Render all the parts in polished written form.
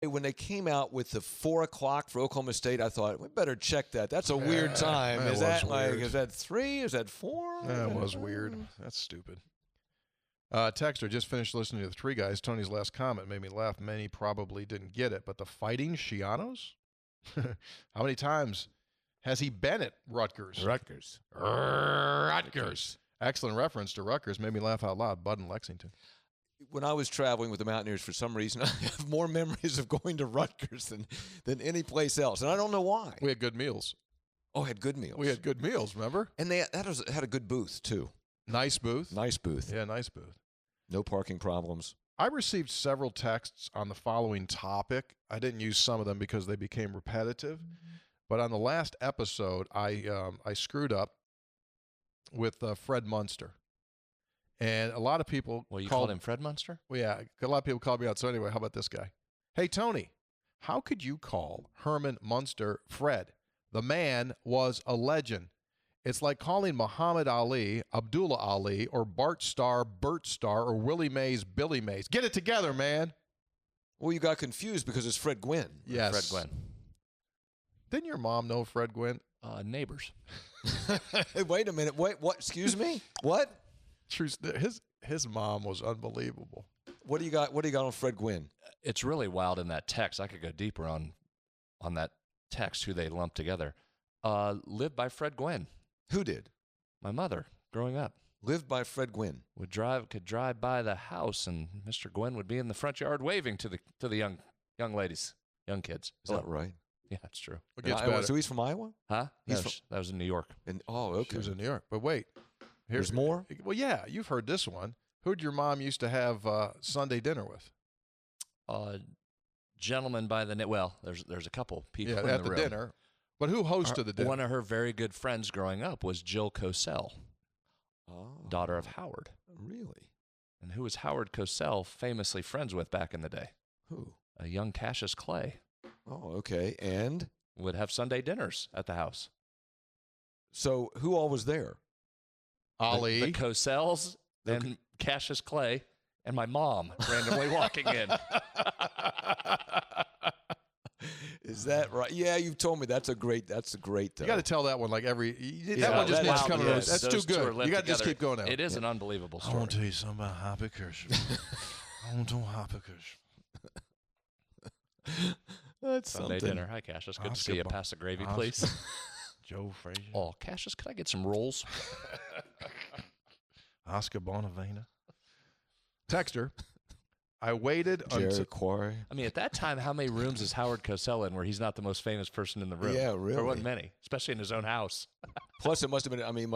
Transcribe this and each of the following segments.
When they came out with the 4 o'clock for Oklahoma State, I thought, we better check that. That's a weird time. Is that is that 3? Is that 4? That was weird. That's stupid. Texter, just finished listening to the Three Guys. Tony's last comment made me laugh. Many probably didn't get it, but the Fighting Shianos? How many times has he been at Rutgers? Rutgers. Excellent reference to Rutgers. Made me laugh out loud. Bud in Lexington. When I was traveling with the Mountaineers, for some reason, I have more memories of going to Rutgers than any place else, and I don't know why. We had good meals. Oh, had good meals. We had good meals, remember? And had a good booth, too. Nice booth. Nice booth. Yeah, nice booth. No parking problems. I received several texts on the following topic. I didn't use some of them because they became repetitive. But on the last episode, I screwed up with Fred Munster. And a lot of people called him Fred Munster? Well, yeah, a lot of people called me out. So anyway, how about this guy? Hey, Tony, how could you call Herman Munster Fred? The man was a legend. It's like calling Muhammad Ali, Abdullah Ali, or Bart Starr, Bert Starr, or Willie Mays, Billy Mays. Get it together, man. Well, you got confused because it's Fred Gwynn. Yes. Fred Gwynn. Didn't your mom know Fred Gwynn? Neighbors. Wait a minute. Wait, what? Excuse me? What? His mom was unbelievable. What do you got? What do you got on Fred Gwynn? It's really wild in that text. I could go deeper on that text, who they lumped together. Lived by Fred Gwynn. Who did? My mother, growing up. Lived by Fred Gwynn. Could drive by the house, and Mr. Gwynn would be in the front yard waving to the young ladies, young kids. Is that right? Yeah, it's true. It gets better. So he's from Iowa? Huh? That was in New York. Okay. He was in New York. But wait. There's more? Well, yeah, you've heard this one. Who'd your mom used to have Sunday dinner with? Gentleman by the name. Well, there's a couple people in at the the room. dinner. But who hosted the dinner? One of her very good friends growing up was Jill Cosell, daughter of Howard. Really? And who was Howard Cosell famously friends with back in the day? Who? A young Cassius Clay. Oh, okay. And? Would have Sunday dinners at the house. So who all was there? Ali. The Cosells, and Cassius Clay, and my mom randomly walking in. Is that right? Yeah, you've told me that's a great. You got to tell that one like every. That one just that's needs to come. wild. That's too good. You got to just keep going now. It is an unbelievable story. I want to tell you something about Happy Kirsch. I want to Happy Kirsch. That's Sunday something. dinner. Hi, Cassius. Good to see you. Pass the gravy, please. Joe Frazier. Oh, Cassius, could I get some rolls? Oscar Bonavena. Texter. I waited until. Quarry. I mean, at that time, how many rooms is Howard Cosell in where he's not the most famous person in the room? Yeah, really. There wasn't many, especially in his own house. Plus, it must have been. I mean,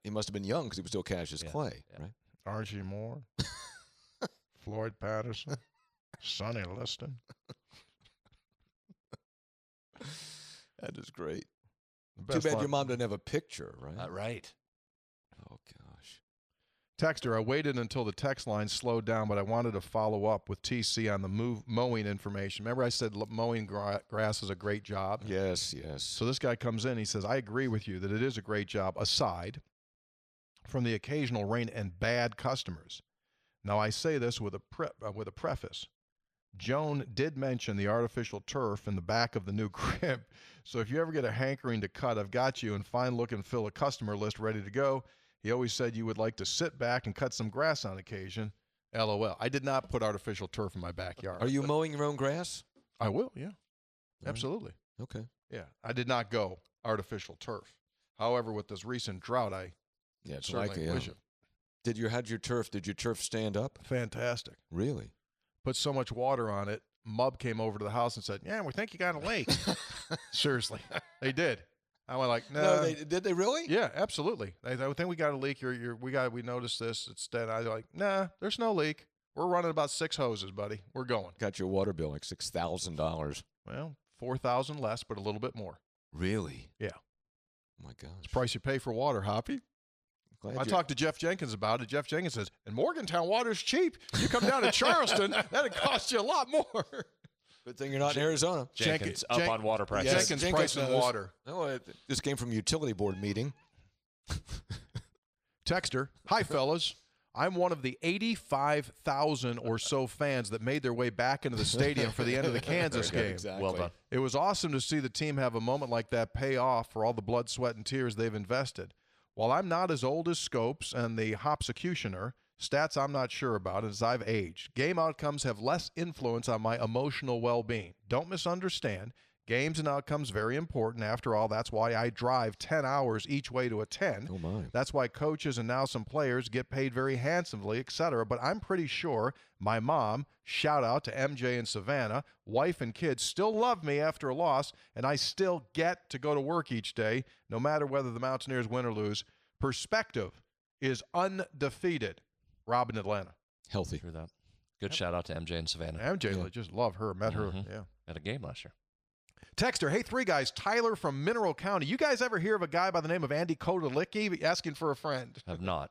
he must have been young because he was still Cassius Clay, right? Archie Moore. Floyd Patterson. Sonny Liston. That is great. Too bad your mom didn't have a picture, right? Right. Oh, gosh. Texter, I waited until the text line slowed down, but I wanted to follow up with TC on the mowing information. Remember I said mowing grass is a great job? Yes, yes. So this guy comes in, he says, I agree with you that it is a great job, aside from the occasional rain and bad customers. Now, I say this with a preface. Joan did mention the artificial turf in the back of the new crib, so if you ever get a hankering to cut, I've got you and fine look and fill a customer list ready to go. He always said you would like to sit back and cut some grass on occasion. LOL. I did not put artificial turf in my backyard. Are you mowing your own grass? I will, yeah. Absolutely. Okay. Yeah. I did not go artificial turf. However, with this recent drought, I certainly wish it. Did your turf stand up? Fantastic. Really? Put so much water on it, Mub came over to the house and said, yeah, we think you got a lake. Seriously. They did. I went like, no. Did they really? Yeah, absolutely. I think we got a leak. We noticed this. It's dead. I was like, nah, there's no leak. We're running about 6 hoses, buddy. We're going. Got your water bill like $6,000. Well, $4,000 less, but a little bit more. Really? Yeah. Oh, my gosh. It's the price you pay for water, Hoppy. I talked to Jeff Jenkins about it. Jeff Jenkins says, in Morgantown, water's cheap. You come down to Charleston, that'd cost you a lot more. Good thing you're not in Arizona. Jenkins up on water prices. Yes, Jenkins pricing water. Oh, this came from utility board meeting. Texter, hi, fellas. I'm one of the 85,000 or so fans that made their way back into the stadium for the end of the Kansas game. Exactly. Well done. It was awesome to see the team have a moment like that pay off for all the blood, sweat, and tears they've invested. While I'm not as old as Scopes and the Hopsecutioner, stats I'm not sure about as I've aged, game outcomes have less influence on my emotional well-being. Don't misunderstand. Games and outcomes very important. After all, that's why I drive 10 hours each way to attend. Oh, my. That's why coaches and now some players get paid very handsomely, etc. But I'm pretty sure my mom, shout out to MJ and Savannah, wife and kids still love me after a loss, and I still get to go to work each day, no matter whether the Mountaineers win or lose. Perspective is undefeated. Rob in Atlanta. Healthy. Through that. Good shout out to MJ and Savannah. MJ, just love her. Met her. Yeah. At a game last year. Texter, hey, three guys, Tyler from Mineral County. You guys ever hear of a guy by the name of Andy Kodalicki asking for a friend? Have not.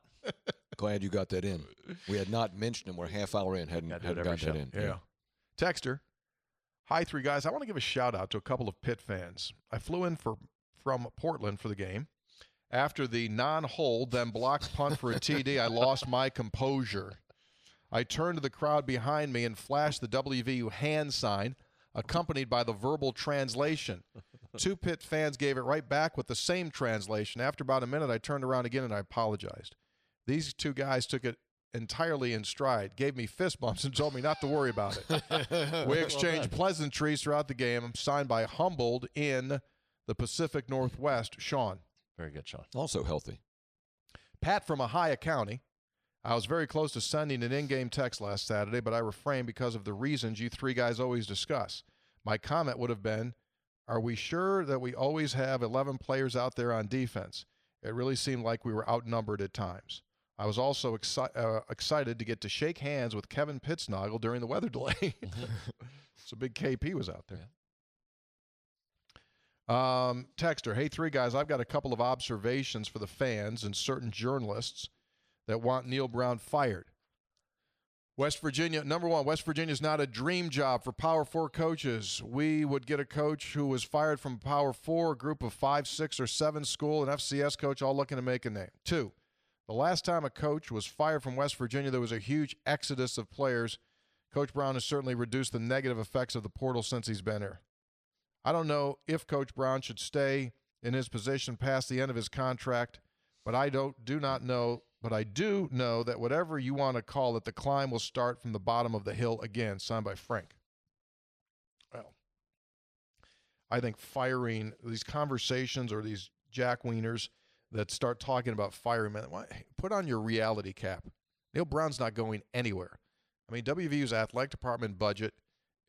Glad you got that in. We had not mentioned him. We're half hour in. Hadn't got that in. Yeah. Texter, hi, three guys. I want to give a shout out to a couple of Pitt fans. I flew in from Portland for the game. After the non-hold, then blocked punt for a TD, I lost my composure. I turned to the crowd behind me and flashed the WVU hand sign, accompanied by the verbal translation. Two Pitt fans gave it right back with the same translation. After about a minute, I turned around again and I apologized. These two guys took it entirely in stride, gave me fist bumps, and told me not to worry about it. We exchanged pleasantries throughout the game. I'm signed by Humboldt in the Pacific Northwest, Sean. Very good, Sean. Also healthy. Pat from Ohio County. I was very close to sending an in-game text last Saturday, but I refrained because of the reasons you three guys always discuss. My comment would have been, are we sure that we always have 11 players out there on defense? It really seemed like we were outnumbered at times. I was also excited to get to shake hands with Kevin Pittsnoggle during the weather delay. So big KP was out there. Yeah. Texter, hey, three guys, I've got a couple of observations for the fans and certain journalists that want Neil Brown fired. West Virginia, number one, West Virginia is not a dream job for Power 4 coaches. We would get a coach who was fired from Power 4, a group of 5, 6, or 7 school, an FCS coach, all looking to make a name. 2, the last time a coach was fired from West Virginia, there was a huge exodus of players. Coach Brown has certainly reduced the negative effects of the portal since he's been here. I don't know if Coach Brown should stay in his position past the end of his contract, but I do know that whatever you want to call it, the climb will start from the bottom of the hill again. Signed by Frank. Well, I think firing these conversations or these Jack Wieners that start talking about firing, man, put on your reality cap. Neil Brown's not going anywhere. I mean, WVU's athletic department budget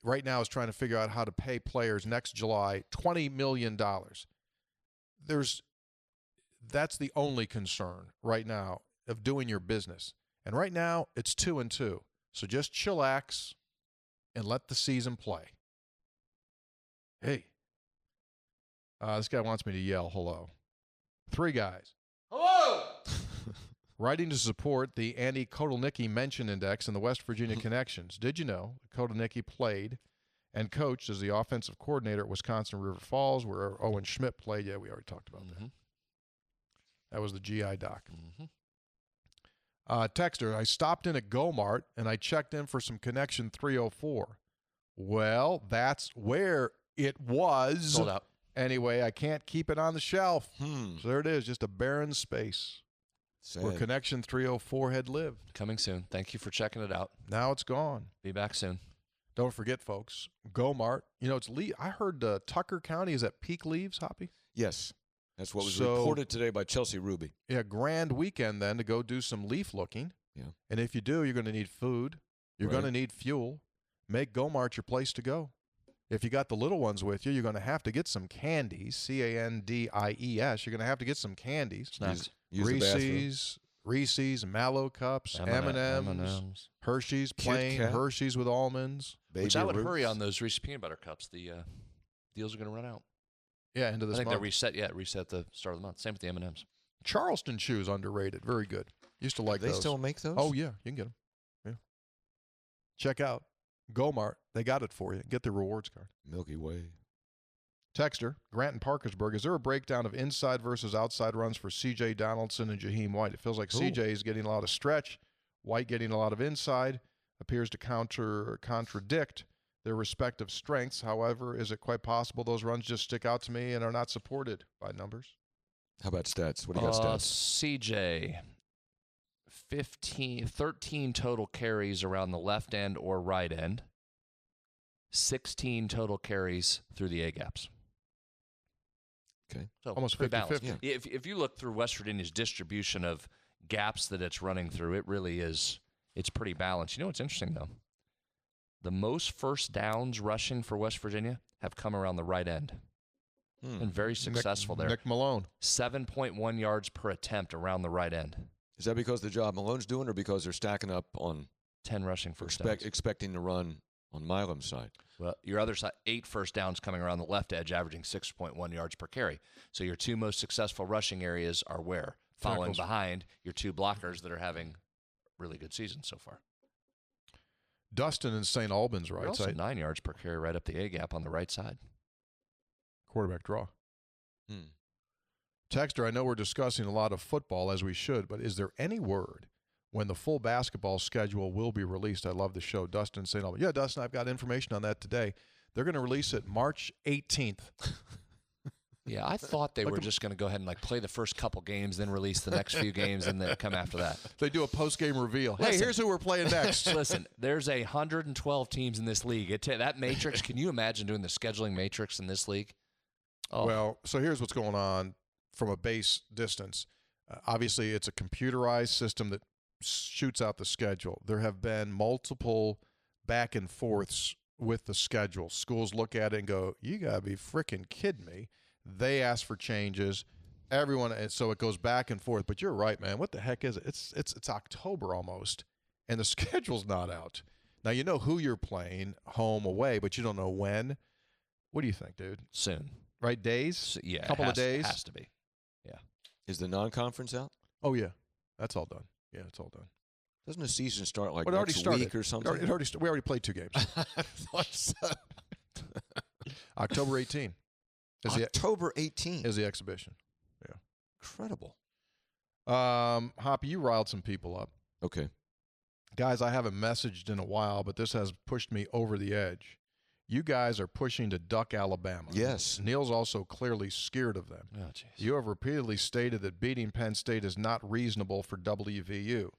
right now is trying to figure out how to pay players next July $20 million. That's the only concern right now of doing your business. And right now, it's 2-2. So just chillax and let the season play. Hey. This guy wants me to yell hello. 3 guys. Hello! Writing to support the Andy Kotelnicki Mention Index and the West Virginia Connections. Did you know Kotelnicki played and coached as the offensive coordinator at Wisconsin River Falls, where Owen Schmidt played? Yeah, we already talked about that. That was the GI doc. Texter, I stopped in at Go-Mart and I checked in for some Connection 304. Well, that's where it was. Sold out. Anyway, I can't keep it on the shelf. So there it is, just a barren space. Sad. Where Connection 304 had lived. Coming soon. Thank you for checking it out. Now it's gone. Be back soon. Don't forget, folks, Go-Mart. You know, I heard Tucker County is at peak leaves, Hoppy? Yes. That's what was reported today by Chelsea Ruby. Yeah, grand weekend then to go do some leaf looking. Yeah. And if you do, you're going to need food. You're going to need fuel. Make Go-Mart your place to go. If you got the little ones with you, you're going to have to get some candies, Candies. You're going to have to get some candies. Snacks. Reese's, Mallow Cups, M&Ms, Hershey's, plain, Hershey's with almonds. Which I would hurry on those Reese's Peanut Butter Cups. The deals are going to run out. Yeah, into this month. I think they're reset at the start of the month. Same with the M&Ms. Charleston Chews, underrated. Very good. Used to like those. They still make those? Oh, yeah. You can get them. Yeah. Check out Go-Mart. They got it for you. Get the rewards card. Milky Way. Texter, Grant in Parkersburg. Is there a breakdown of inside versus outside runs for C.J. Donaldson and Jaheim White? It feels like C.J. is getting a lot of stretch, White getting a lot of inside appears to contradict their respective strengths. However, is it quite possible those runs just stick out to me and are not supported by numbers? How about stats? What do you got stats? CJ, 13 total carries around the left end or right end. 16 total carries through the A-gaps. Okay. So almost 50-50. Yeah. If you look through West Virginia's distribution of gaps that it's running through, it really is, it's pretty balanced. You know what's interesting, though? The most first downs rushing for West Virginia have come around the right end. And very successful there. Nick Malone. 7.1 yards per attempt around the right end. Is that because of the job Malone's doing or because they're stacking up on 10 rushing first downs? Expecting to run on Milam's side? Well, your other side, 8 first downs coming around the left edge, averaging 6.1 yards per carry. So your 2 most successful rushing areas are where? Following behind your 2 blockers that are having really good seasons so far. Dustin in St. Albans right Also side. 9 yards per carry right up the A-gap on the right side. Quarterback draw. Texter, I know we're discussing a lot of football as we should, but is there any word when the full basketball schedule will be released? I love the show. Dustin St. Albans. Yeah, Dustin, I've got information on that today. They're going to release it March 18th. Yeah, I thought they were just going to go ahead and play the first couple games, then release the next few games, and then come after that. They do a post-game reveal. Hey, here's who we're playing next. Listen, there's 112 teams in this league. That matrix, can you imagine doing the scheduling matrix in this league? Oh. Well, so here's what's going on from a base distance. Obviously, it's a computerized system that shoots out the schedule. There have been multiple back and forths with the schedule. Schools look at it and go, you got to be freaking kidding me. They ask for changes. Everyone, and so it goes back and forth. But you're right, man. What the heck is it? It's October almost, and the schedule's not out. Now, you know who you're playing, home, away, but you don't know when. What do you think, dude? Soon. Right, days? Yeah. Couple of days? Has to be. Yeah. Is the non-conference out? Oh, yeah. That's all done. Yeah, it's all done. Doesn't the season start Well, next week or something? We already played 2 games. I thought so. October 18. October 18 is the exhibition. Yeah. Incredible. Hoppy, you riled some people up. Okay. Guys, I haven't messaged in a while, but this has pushed me over the edge. You guys are pushing to duck Alabama. Yes. Neil's also clearly scared of them. Oh, jeez. You have repeatedly stated that beating Penn State is not reasonable for WVU.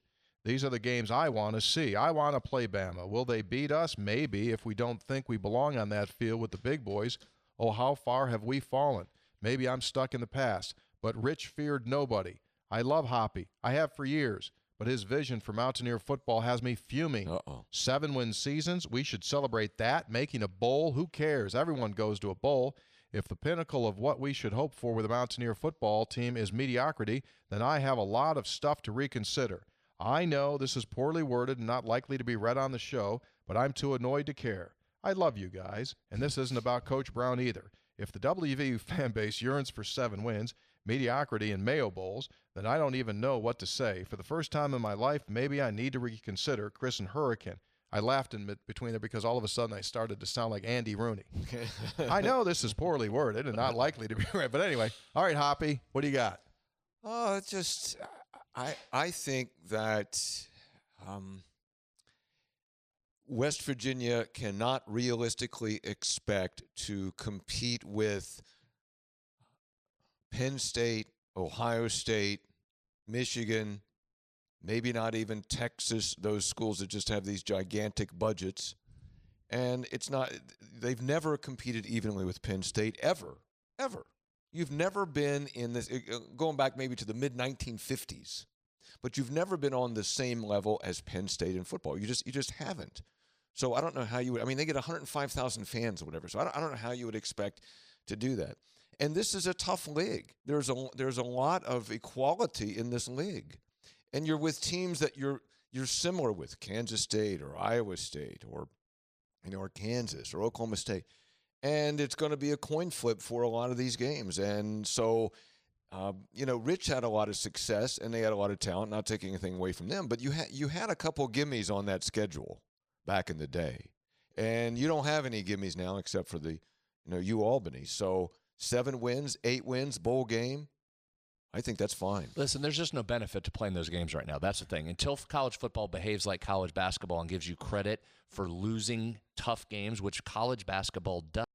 These are the games I want to see. I want to play Bama. Will they beat us? Maybe, if we don't think we belong on that field with the big boys. Oh, how far have we fallen? Maybe I'm stuck in the past. But Rich feared nobody. I love Hoppy. I have for years. But his vision for Mountaineer football has me fuming. 7-win seasons, we should celebrate that. Making a bowl, who cares? Everyone goes to a bowl. If the pinnacle of what we should hope for with a Mountaineer football team is mediocrity, then I have a lot of stuff to reconsider. I know this is poorly worded and not likely to be read on the show, but I'm too annoyed to care. I love you guys, and this isn't about Coach Brown either. If the WVU fan base yearns for 7 wins, mediocrity, and Mayo Bowls, then I don't even know what to say. For the first time in my life, maybe I need to reconsider Chris and Hurricane. I laughed in between there because all of a sudden I started to sound like Andy Rooney. I know this is poorly worded and not likely to be right, but anyway. All right, Hoppy, what do you got? Oh, it's just I think that West Virginia cannot realistically expect to compete with Penn State, Ohio State, Michigan, maybe not even Texas, those schools that just have these gigantic budgets. And they've never competed evenly with Penn State, ever. You've never been in this, going back maybe to the mid-1950s, but you've never been on the same level as Penn State in football. You just haven't. So I don't know how you would, they get 105,000 fans or whatever, so I don't know how you would expect to do that. And this is a tough league. There's a lot of equality in this league. And you're with teams that you're similar with, Kansas State or Iowa State or Kansas or Oklahoma State. And it's going to be a coin flip for a lot of these games. And so, Rich had a lot of success and they had a lot of talent, not taking anything away from them. But you had a couple gimmies on that schedule back in the day. And you don't have any gimmies now except for the, UAlbany. So 7 wins, 8 wins, bowl game. I think that's fine. Listen, there's just no benefit to playing those games right now. That's the thing. Until college football behaves like college basketball and gives you credit for losing tough games, which college basketball does.